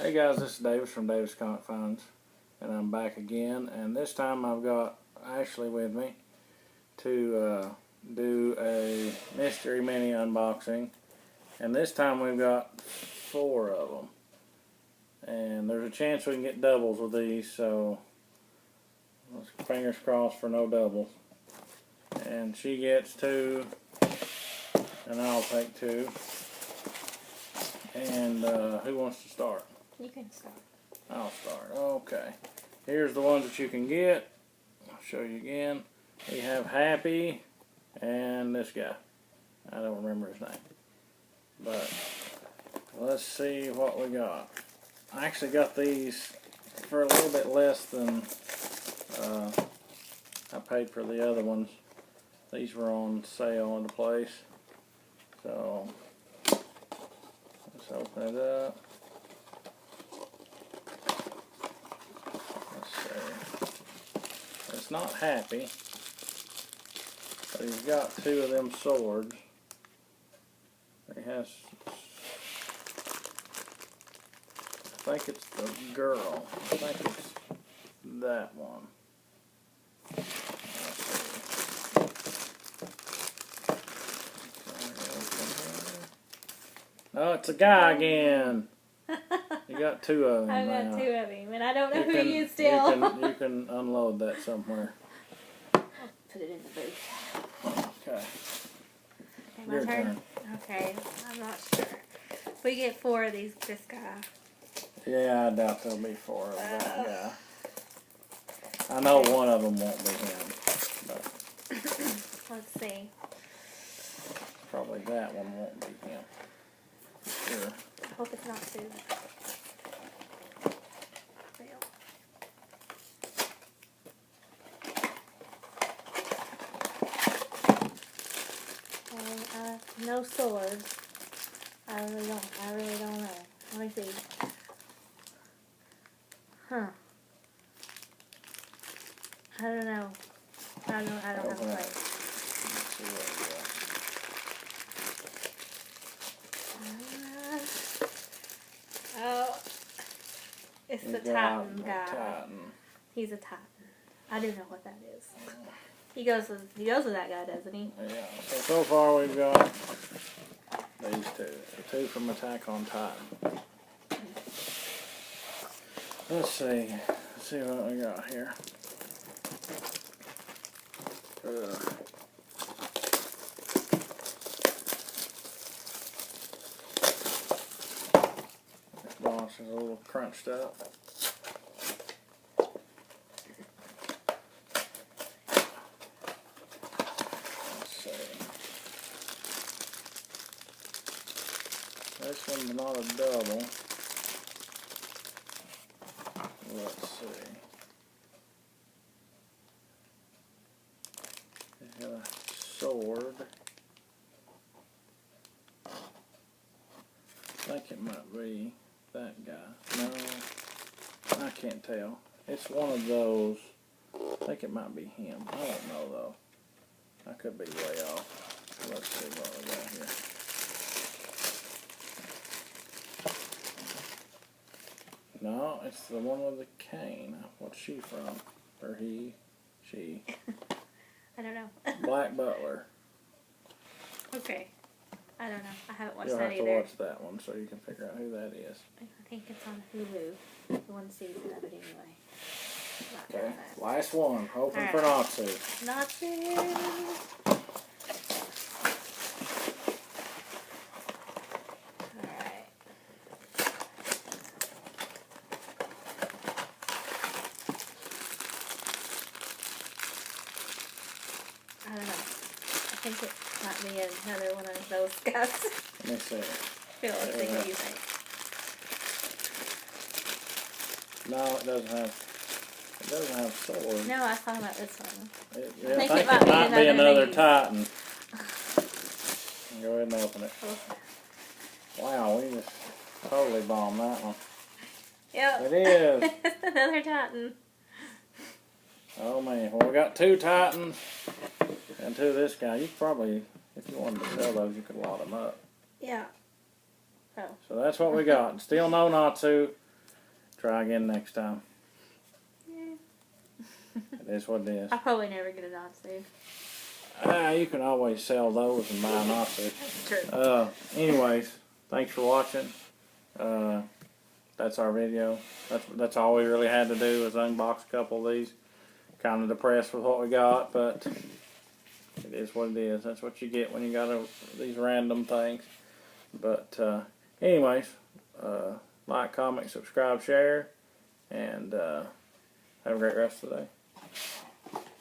Hey guys, this is Davis from Davis Comic Finds, and I'm back again. And this time I've got Ashley with me to do a mystery mini unboxing. And this time we've got 4 of them. And there's a chance we can get doubles with these, so fingers crossed for no doubles. And she gets 2, and I'll take 2. And who wants to start? You can start. I'll start. Okay. Here's the ones that you can get. I'll show you again. We have Happy and this guy. I don't remember his name. But let's see what we got. I actually got these for a little bit less than I paid for the other ones. These were on sale in the place. So let's open it up. It's not Happy, but he's got 2 of them swords. He has, I think it's the girl. I think it's that one. Oh, it's a guy again. You got 2 of them. I've got now. 2 of him, and I don't know who he is still. You can unload that somewhere. I'll put it in the booth. Okay. Okay, my Your turn. turn. Okay, I'm not sure. We get 4 of these. This guy. Yeah, I doubt there'll be 4 of that guy. I know one of them won't be him, but Let's see. probably that one won't be him. Sure. I hope it's not Sue. No swords. I really don't know. Let me see. Huh. I don't know. I don't have a Okay. place. Let's see what Oh, it's we the got. Titan The guy. Titan. He's a Titan. I do know what that is. He goes with that guy, doesn't he? Yeah. So far we've got these 2. The 2 from Attack on Titan. Let's see. Let's see what we got here. This box is a little crunched up. Let's see. This one's not a double. Let's see. It's got a sword. I think it might be that guy. No, I can't tell. It's one of those. I think it might be him. I don't know though. I could be way off. Let's see what we got here. No, it's the one with the cane. What's she from? Or he? She. I don't know. Black Butler. Okay. I don't know. I haven't watched You'll that have to either. watch that one so you can figure out who that is. I think it's on Hulu. One season of it anyway. Not Okay, sure that. last one. Hoping for Alright. Natsu. Natsu. Alright. I don't know. I think it might be another one of those guys. Let me see. Phil, let's see what you think. No, it doesn't have swords. No, I was talking about this one. I think think it might be another another Titan. Go ahead and open it. Oh. Wow, we just totally bombed that one. Yep. It is. Another Titan. Oh man, well we got 2 Titans and 2 of this guy. You probably, if you wanted to sell those, you could lot them up. Yeah. Oh. So that's what we got. Still no Natsu. Try again next time. Yeah. It is what it is. I'll probably never get a Natsu. You can always sell those and buy an Natsu. That's true. Anyways, thanks for watching. That's our video. That's all we really had to do was unbox a couple of these. Kind of depressed with what we got, but it is what it is. That's what you get when you got these random things. But anyways, like, comment, subscribe, share, and have a great rest of the day.